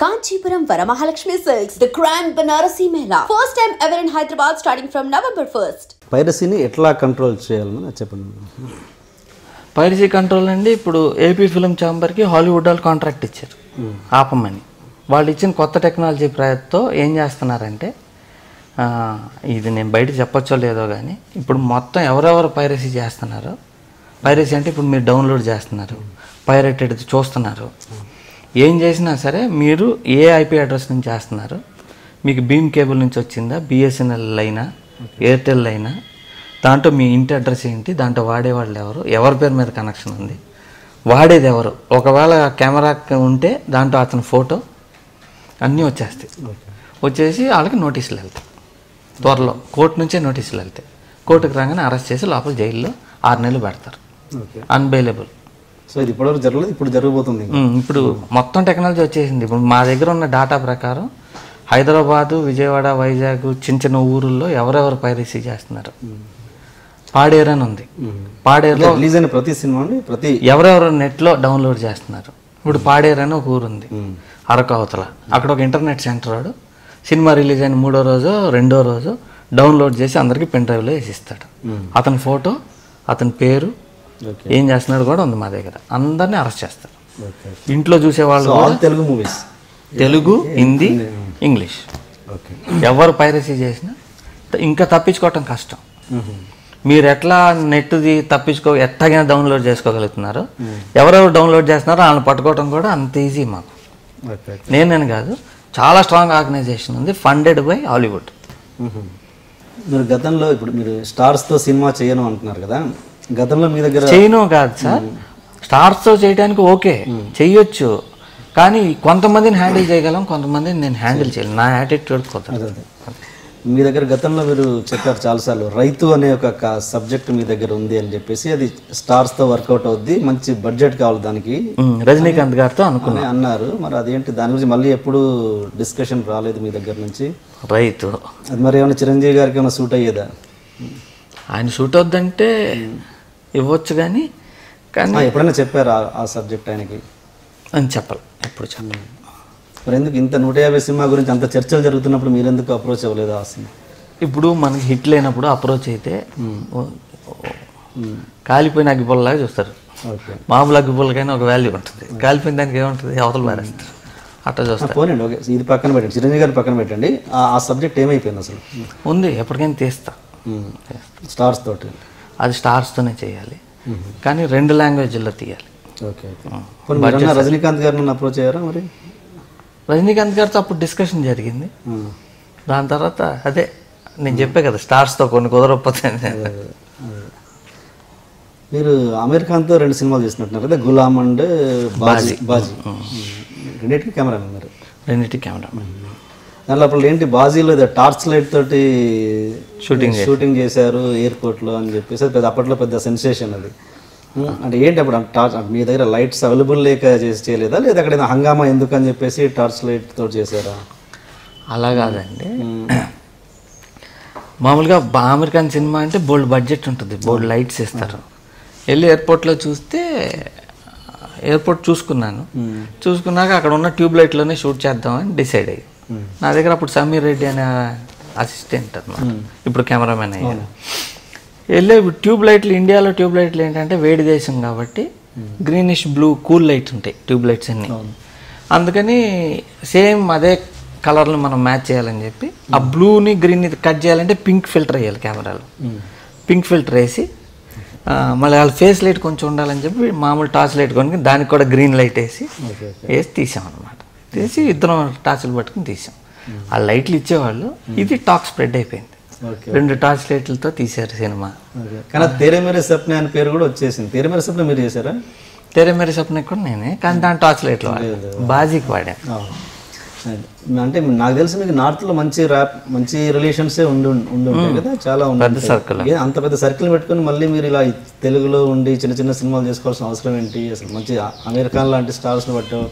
Kanchipuram Varamahalakshmi Silks, the Grand Banarasi Mela. First time ever in Hyderabad starting from November 1st. పైరసీని ఎట్లా control చేయాలని చెప్పండి. Piracy control అండి, ఇప్పుడు AP film ఛాంబర్కి Hollywood వాళ్ళు contract ఇచ్చారు ఆపమని. వాళ్ళు ఇచ్చిన కొత్త టెక్నాలజీ ప్రయత్నంతో ఏం చేస్తున్నారంటే, ఇది నేను బయట చెప్పొచ్చో లేదో కానీ, ఇప్పుడు మొత్తం ఎవరెవరు పైరసీ చేస్తున్నారో, పైరసీ అంటే ఇప్పుడు మీరు డౌన్లోడ్ చేస్తున్నారు, పైరేటెడ్ చూస్తున్నారు, ఏం చేసినా సరే మీరు ఏ ఐపీ అడ్రస్ నుంచి చేస్తున్నారు, మీకు బీమ్ కేబుల్ నుంచి వచ్చిందా, బిఎస్ఎన్ఎల్ అయినా ఎయిర్టెల్ అయినా, దాంట్లో మీ ఇంటి అడ్రస్ ఏంటి, దాంట్లో వాడేవాళ్ళు ఎవరు, ఎవరి పేరు మీద కనెక్షన్ ఉంది, వాడేది ఎవరు, ఒకవేళ కెమెరా ఉంటే దాంట్లో అతని ఫోటో అన్నీ వచ్చేస్తాయి. వచ్చేసి వాళ్ళకి నోటీసులు వెళ్తాయి. త్వరలో కోర్టు నుంచే నోటీసులు వెళ్తాయి. కోర్టుకు రాగానే అరెస్ట్ చేసి లోపల జైల్లో 6 నెలలు పెడతారు, అన్బెయిలబుల్. సో ఇది ఇప్పటివరకు జరగలేదు, ఇప్పుడు జరగబోతుంది. ఇప్పుడు మొత్తం టెక్నాలజీ వచ్చేసింది. ఇప్పుడు మా దగ్గర ఉన్న డేటా ప్రకారం హైదరాబాదు, విజయవాడ, వైజాగ్ చిన్న చిన్న ఊరుల్లో ఎవరెవరు పైరసీ చేస్తున్నారు. పాడేరు అని ఉంది, పాడేరులో రిలీజ్ అయిన ప్రతి సినిమా ప్రతి ఎవరెవరు నెట్లో డౌన్లోడ్ చేస్తున్నారు. ఇప్పుడు పాడేరు అని ఒక ఊరు ఉంది అరకు అవతల, అక్కడ ఒక ఇంటర్నెట్ సెంటర్ వాడు సినిమా రిలీజ్ అయిన 3వ రోజు 2వ రోజు డౌన్లోడ్ చేసి అందరికీ పెన్ డ్రైవ్లో వేసిస్తాడు. అతని ఫోటో, అతని పేరు, ఏం చేస్తున్నాడు కూడా ఉంది మా దగ్గర. అందరినీ అరెస్ట్ చేస్తారు. ఇంట్లో చూసేవాళ్ళు తెలుగు మూవీస్, తెలుగు, హిందీ, ఇంగ్లీష్. ఎవరు పైరసీ చేసినా ఇంకా తప్పించుకోవటం కష్టం. మీరు ఎట్లా నెట్ది ఎట్లాగైనా డౌన్లోడ్ చేసుకోగలుగుతున్నారు, ఎవరెవరు డౌన్లోడ్ చేస్తున్నారో వాళ్ళని పట్టుకోవటం కూడా అంత ఈజీ మాకు. నేనని కాదు, చాలా స్ట్రాంగ్ ఆర్గనైజేషన్ ఉంది, ఫండెడ్ బై హాలీవుడ్. మీరు గతంలో ఇప్పుడు మీరు స్టార్స్తో సినిమా చేయను అంటున్నారు కదా, గతంలో మీ దగ్గర చేయను కాదు సార్, స్టార్స్తో చేయడానికి ఓకే చెయ్యొచ్చు, కానీ కొంతమందిని హ్యాండిల్ చేయగలం, కొంతమందిని నేను హ్యాండిల్ చేయలేను. నా యాటిట్యూడ్ కుదరదు. మీ దగ్గర గతంలో మీరు చెప్పారు చాలాసార్లు, రైతు అనే ఒక సబ్జెక్ట్ మీ దగ్గర ఉంది అని చెప్పేసి, అది స్టార్స్తో వర్కౌట్ అవుద్ది, మంచి బడ్జెట్ కావాలి దానికి, రజనీకాంత్ గారితో అనుకున్నా అన్నారు. మరి అదేంటి, దాని గురించి మళ్ళీ ఎప్పుడు డిస్కషన్ రాలేదు మీ దగ్గర నుంచి? రైతు అది మరి ఏమైనా చిరంజీవి గారికి ఏమైనా సూట్ అయ్యేదా? ఆయన సూట్ అవుద్దంటే ఇవ్వచ్చు, కానీ ఎప్పుడైనా చెప్పారు ఆ సబ్జెక్ట్ ఆయనకి? అని చెప్పాలి, ఎప్పుడు చెప్పాలి. మరి ఎందుకు ఇంత 150 సినిమా గురించి అంత చర్చలు జరుగుతున్నప్పుడు మీరు ఎందుకు అప్రోచ్ అవ్వలేదు ఆ సినిమా? ఇప్పుడు మనకి హిట్ లేనప్పుడు అప్రోచ్ అయితే కాలిపోయిన అగ్గిపుల్లలాగా చూస్తారు. మామూలు అగ్గిపుల్లకైనా ఒక వాల్యూ ఉంటుంది, కాలిపోయిన దానికి ఏముంటుంది, అవతల పారేస్తారు, అట్లా చూస్తారు. పోనండి, ఓకే, ఇది పక్కన పెట్టండి, చిరంజీవి గారి పక్కన పెట్టండి. ఆ సబ్జెక్ట్ ఏమైపోయింది అసలు? ఉంది, ఎప్పటికైనా తీస్తా. స్టార్స్ తోటి అది స్టార్స్తోనే చేయాలి, కానీ 2 లాంగ్వేజ్లో తీయాలి. ఓకే, రజనీకాంత్ గారిని అప్రోచ్ అయ్యారా? మరి రజనీకాంత్ గారితో అప్పుడు డిస్కషన్ జరిగింది. దాని తర్వాత అదే నేను చెప్పే కదా, స్టార్స్తో కొన్ని కుదరకపోతే. మీరు అమీర్ ఖాన్తో 2 సినిమాలు చేసినట్టున్నారు కదా, గులాం అండ్ బాజీ. రెండింటికి కెమెరామెన్ మీరు? రెండింటికి కెమెరామెన్. దాంట్లో అప్పుడు ఏంటి, బాజీలో టార్చ్ లైట్ తోటి షూటింగ్ చేశారు ఎయిర్పోర్ట్లో అని చెప్పేసి, అప్పట్లో పెద్ద సెన్సేషన్ అది. అంటే ఏంటి అప్పుడు మీ దగ్గర లైట్స్ అవైలబుల్ లేక చేయలేదా, లేదా అక్కడ హంగామా ఎందుకు అని చెప్పేసి టార్చ్ లైట్ తోటి చేశారా? అలా కాదండి, మామూలుగా అమీర్ ఖాన్ సినిమా అంటే బోల్డ్ బడ్జెట్ ఉంటుంది, బోల్డ్ లైట్స్ ఇస్తారు. వెళ్ళి ఎయిర్పోర్ట్లో చూస్తే, ఎయిర్పోర్ట్ చూసుకున్నాక అక్కడ ఉన్న ట్యూబ్ లైట్లోనే షూట్ చేద్దామని డిసైడ్ అయ్యి, నా దగ్గర అప్పుడు సమీర్ రెడ్డి అనే అసిస్టెంట్ అన్నమాట, ఇప్పుడు కెమెరామెన్ అయ్యారు. వెళ్ళే ట్యూబ్ లైట్లు, ఇండియాలో ట్యూబ్ లైట్లు ఏంటంటే వేడి దేశం కాబట్టి గ్రీనిష్ బ్లూ కూల్ లైట్స్ ఉంటాయి ట్యూబ్ లైట్స్ అన్నీ. అందుకని సేమ్ అదే కలర్లు మనం మ్యాచ్ చేయాలని చెప్పి ఆ బ్లూని గ్రీన్ని కట్ చేయాలంటే పింక్ ఫిల్టర్ వేయాలి కెమెరాలో. పింక్ ఫిల్టర్ వేసి మళ్ళీ వాళ్ళ ఫేస్ లైట్ కొంచెం ఉండాలని చెప్పి మామూలు టార్చ్ లైట్ కొనుక్కి దానికి కూడా గ్రీన్ లైట్ వేసి తీసాం అనమాట. తీసి ఇద్దరం టార్చ్లు పట్టుకుని తీసాం. ఆ లైట్లు ఇచ్చేవాళ్ళు, ఇది టాక్ స్ప్రెడ్ అయిపోయింది. 2 టార్చ్ లైట్లతో తీశారు సినిమా. కానీ తెరే మేరే సప్నే అనే పేరు కూడా వచ్చేసింది. తెరే మేరే సప్నే మీరు చేశారా? తెరే మేరే సప్నే కూడా నేనే, కానీ దాని టార్చ్ లైట్లు బాజీకి వాడా. అంటే నాకు తెలిసి మీకు నార్త్లో మంచి రిలేషన్సే ఉండుంటాయి కదా, చాలా పెద్ద సర్కిల్. అంత పెద్ద సర్కిల్ పెట్టుకుని మళ్ళీ మీరు ఇలా తెలుగులో ఉండి చిన్న చిన్న సినిమాలు చేసుకోవాల్సిన అవసరం ఏంటి? అసలు మంచి అమీర్ ఖాన్ లాంటి స్టార్స్ని బట్టి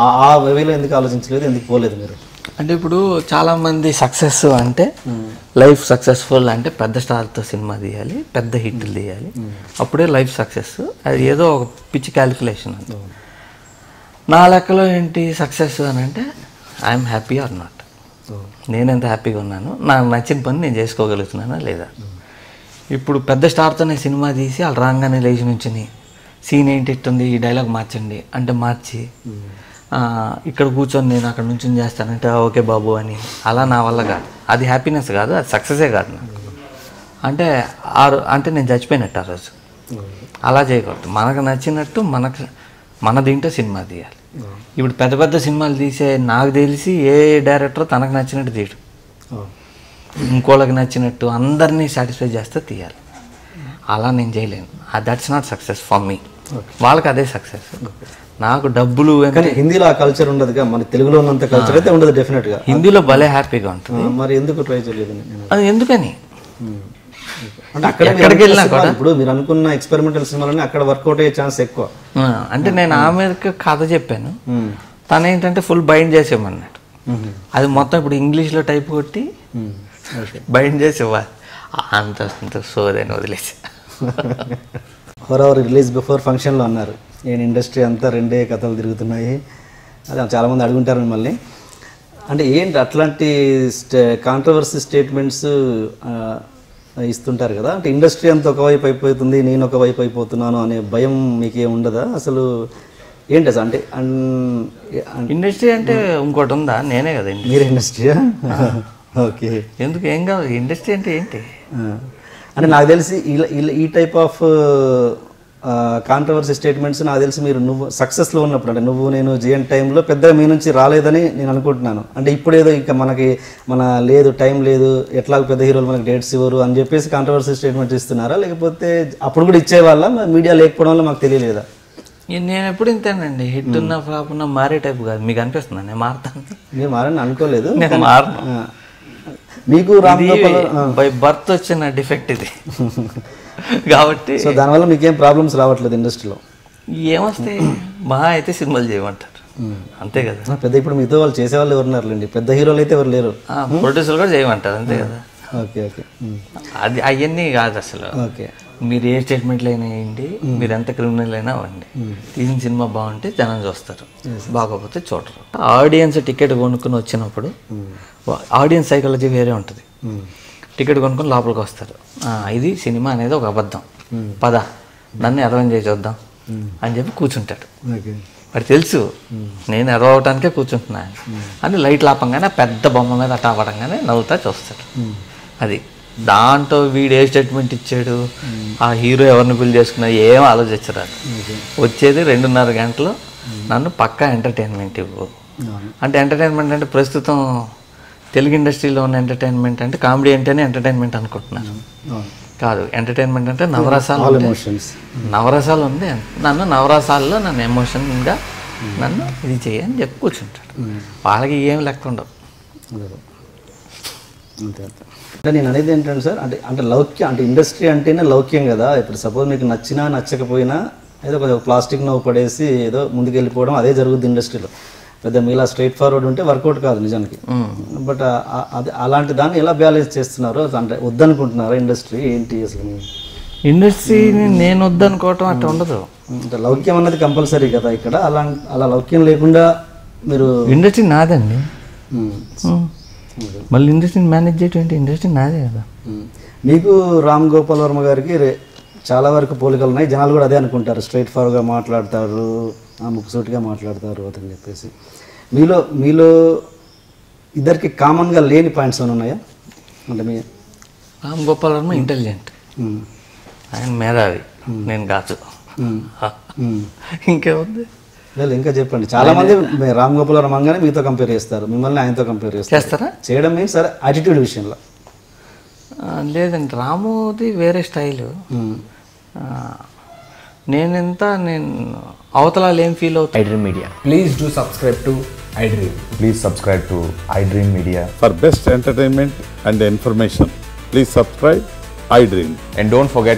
ఆ వేలో ఎందుకు ఆలోచించలేదు, ఎందుకు పోలేదు మీరు? అంటే ఇప్పుడు చాలామంది సక్సెస్ అంటే లైఫ్ సక్సెస్ఫుల్ అంటే పెద్ద స్టార్తో సినిమా తీయాలి, పెద్ద హిట్లు తీయాలి, అప్పుడే లైఫ్ సక్సెస్. అది ఏదో ఒక పిచ్చి క్యాలిక్యులేషన్. నా లెక్కలో ఏంటి సక్సెస్ అని అంటే ఐఎమ్ హ్యాపీ ఆర్ నాట్, నేను ఎంత హ్యాపీగా ఉన్నాను, నాకు నచ్చిన పని నేను చేసుకోగలుగుతున్నానా లేదా. ఇప్పుడు పెద్ద స్టార్తోనే సినిమా తీసి వాళ్ళు రాగానే లేచి నుంచుని సీన్ ఏంటి ఇట్టుంది, ఈ డైలాగ్ మార్చండి అంటే మార్చి ఇక్కడ కూర్చొని నేను అక్కడ నుంచి చేస్తానంటే ఓకే బాబు అని, అలా నా వల్ల కాదు. అది హ్యాపీనెస్ కాదు, అది సక్సెసే కాదు నాకు. అంటే నేను చచ్చిపోయినట్టు ఆ రోజు. అలా చేయకూడదు, మనకు నచ్చినట్టు మన దీంట్లో సినిమా తీయాలి. ఇప్పుడు పెద్ద పెద్ద సినిమాలు తీసే నాకు తెలిసి ఏ డైరెక్టర్ తనకు నచ్చినట్టు తీయడు, ఇంకోళ్ళకి నచ్చినట్టు అందరినీ సాటిస్ఫై చేస్తే తీయాలి. అలా నేను చేయలేను. That's not success for me. వాళ్ళకి అదే సక్సెస్. నాకు డబ్బులు కానీ హిందీలో ఆ కల్చర్ ఉండదుగా, మన తెలుగులో ఉన్నంత కల్చర్ అయితే ఉండదు డెఫినెట్గా. హిందీలో భలే హ్యాపీగా ఉంటుంది. మరి ఎందుకు ట్రై చేయలేదు? అది ఎందుకని అంటే ఎక్కడికి వెళ్ళినా కూడా ఇప్పుడు మీరు అనుకున్న ఎక్స్పెరిమెంటల్ సినిమాలని అక్కడ వర్కౌట్ అయ్యే ఛాన్స్ ఎక్కువ. అంటే నేను ఆమెకి కథ చెప్పాను, తను ఏంటంటే ఫుల్ బైండ్ చేసేమన్నాడు. అది మొత్తం ఇప్పుడు ఇంగ్లీష్లో టైప్ కొట్టి బైండ్ చేసేవారు. అంత సోదని వదిలేసి హొరవర్ రిలీజ్ బిఫోర్ ఫంక్షన్లో అన్నారు, నేను ఇండస్ట్రీ అంతా రెండే కథలు తిరుగుతున్నాయి. అదే చాలామంది అడుగుంటారు మిమ్మల్ని. అంటే ఏంటి అట్లాంటి కాంట్రవర్సీ స్టేట్మెంట్స్ ఇస్తుంటారు కదా, అంటే ఇండస్ట్రీ అంతా ఒకవైపు అయిపోతుంది, నేను ఒకవైపు అయిపోతున్నాను అనే భయం మీకేం ఉండదా అసలు? ఏంటి అసలు అంటే ఇండస్ట్రీ అంటే ఇంకోటి ఉందా? నేనే కదా మీరు ఇండస్ట్రీయా? ఓకే, ఎందుకు ఏం కాదు. ఇండస్ట్రీ అంటే ఏంటి అంటే నాకు తెలిసి ఈ టైప్ ఆఫ్ కాంట్రవర్సీ స్టేట్మెంట్స్ నాకు తెలిసి మీరు సక్సెస్లో ఉన్నప్పుడు, అంటే నేను జిఎన్ టైంలో పెద్దగా మీ నుంచి రాలేదని నేను అనుకుంటున్నాను. అంటే ఇప్పుడేదో ఇంకా లేదు టైం లేదు, ఎట్లాగో పెద్ద హీరోలు మనకి డేట్స్ ఇవ్వరు అని చెప్పేసి కాంట్రవర్సీ స్టేట్మెంట్స్ ఇస్తున్నారా, లేకపోతే అప్పుడు కూడా ఇచ్చేవాళ్ళ, మీడియా లేకపోవడం వల్ల మాకు తెలియలేదా? నేను ఎప్పుడు ఇంతేనండి, హిట్ ఉన్న ఫ్లాప్ ఉన్న మారే టైప్ కాదు. మీకు అనిపిస్తుందా నేను మారుతాను? మీరు మారని అనుకోలేదు. నేను మారను. మీకు బై బర్త్ వచ్చిన డిఫెక్ట్ ఇది కాబట్టి. సో దానివల్ల మీకేం ప్రాబ్లమ్స్ రావట్లేదు ఇండస్ట్రీలో? ఏమొస్తాయి, మహా అయితే సినిమాలు చేయమంటారు అంతే కదా. పెద్ద ఇప్పుడు మీతో వాళ్ళు చేసేవాళ్ళు ఎవరున్నారులేండి, పెద్ద హీరోలు అయితే ఎవరు లేరు. ప్రొడ్యూసర్లు కూడా చేయమంటారు అంతే కదా. ఓకే ఓకే, అది అవన్నీ కాదు అసలు. ఓకే, మీరు ఏ స్టేట్మెంట్లు అయినా వేయండి, మీరు ఎంత క్రిమినల్ అయినా అవ్వండి, తీసిన సినిమా బాగుంటే జనం చూస్తారు, బాగోకపోతే చూడరు. ఆడియన్స్ టికెట్ కొనుక్కుని వచ్చినప్పుడు ఆడియన్స్ సైకాలజీ వేరే ఉంటుంది. టికెట్ కొనుక్కొని లోపలికి వస్తారు, ఇది సినిమా అనేది ఒక అబద్ధం, పద నన్ను అర్థం చేసి చూద్దాం అని చెప్పి కూర్చుంటాడు. వాడు తెలుసు నేను ఎరవటానికే కూర్చుంటున్నాను అని లైట్ లాపంగానే పెద్ద బొమ్మ మీద అట్ట అవ్వడంగానే నవ్వుతా చూస్తాడు. అది దాంట్లో వీడు ఏ స్టేట్మెంట్ ఇచ్చాడు, ఆ హీరో ఎవరిని బిల్డ్ చేసుకున్నాడు ఏం ఆలోచించరాదు. వచ్చేది 2.5 గంటలు నన్ను పక్కా ఎంటర్టైన్మెంట్ ఇవ్వు అంటే. ఎంటర్టైన్మెంట్ అంటే ప్రస్తుతం తెలుగు ఇండస్ట్రీలో ఉన్న ఎంటర్టైన్మెంట్ అంటే కామెడీ అంటేనే ఎంటర్టైన్మెంట్ అనుకుంటున్నాను. కాదు, ఎంటర్టైన్మెంట్ అంటే నవరసాలు ఉంది. నన్ను నవరసాల్లో నన్ను ఎమోషన్గా నన్ను ఇది చేయని చెప్పి కూర్చుంటాడు. వాళ్ళకి ఏం లెక్క ఉండవు. అంటే నేను అనేది ఏంటంటే సార్, అంటే లౌక్యం, అంటే ఇండస్ట్రీ అంటేనే లౌక్యం కదా. ఇప్పుడు సపోజ్ మీకు నచ్చినా నచ్చకపోయినా ఏదో కొంచెం ప్లాస్టిక్ నవ్వు పడేసి ఏదో ముందుకు వెళ్ళిపోవడం అదే జరుగుతుంది ఇండస్ట్రీలో. పెద్ద మీలా స్ట్రైట్ ఫార్వర్డ్ ఉంటే వర్కౌట్ కాదు నిజానికి. బట్ అది అలాంటి దాన్ని ఎలా బ్యాలెన్స్ చేస్తున్నారు? అంటే వద్దనుకుంటున్నారా ఇండస్ట్రీ ఏంటి అసలు? ఇండస్ట్రీని నేను వద్దనుకోవటం అట్లా ఉండదు. అంటే లౌక్యం అన్నది కంపల్సరీ కదా ఇక్కడ. అలా లౌక్యం లేకుండా మీరు ఇండస్ట్రీ నాదండి, మళ్ళీ ఇండస్ట్రీని మేనేజ్ చేయటం ఏంటి? ఇండస్ట్రీ నాదే కదా. మీకు రామ్ గోపాల్ వర్మ గారికి చాలా వరకు పోలికలు ఉన్నాయి. జనాలు కూడా అదే అనుకుంటారు, స్ట్రైట్ ఫార్వర్డ్గా మాట్లాడతారు, ముక్కుసూటిగా మాట్లాడతారు అని చెప్పేసి. మీలో ఇద్దరికి కామన్గా లేని పాయింట్స్ ఏమైనా ఉన్నాయా? అంటే మీ రామ్ గోపాల్ వర్మ ఇంటెలిజెంట్, ఆయన మేధావి, నేను కాదు. ఇంకేముంది? లేదు ఇంకా చెప్పండి. చాలా మంది రామ్ గోపాల్ వర్మ అనగానే మీతో కంపేర్ చేస్తారు, మిమ్మల్ని ఆయనతో కంపేర్ చేస్తారా? చేయడం మీన్స్ సరే యాటిట్యూడ్ విషయంలో లేదండి, రాముది వేరే స్టైలు. నేను అవతలాలు ఏం ఫీల్ అవుతాయి. iDream Media. Please do subscribe to iDream. Please subscribe to iDream Media. For best entertainment and information, please subscribe iDream. And don't forget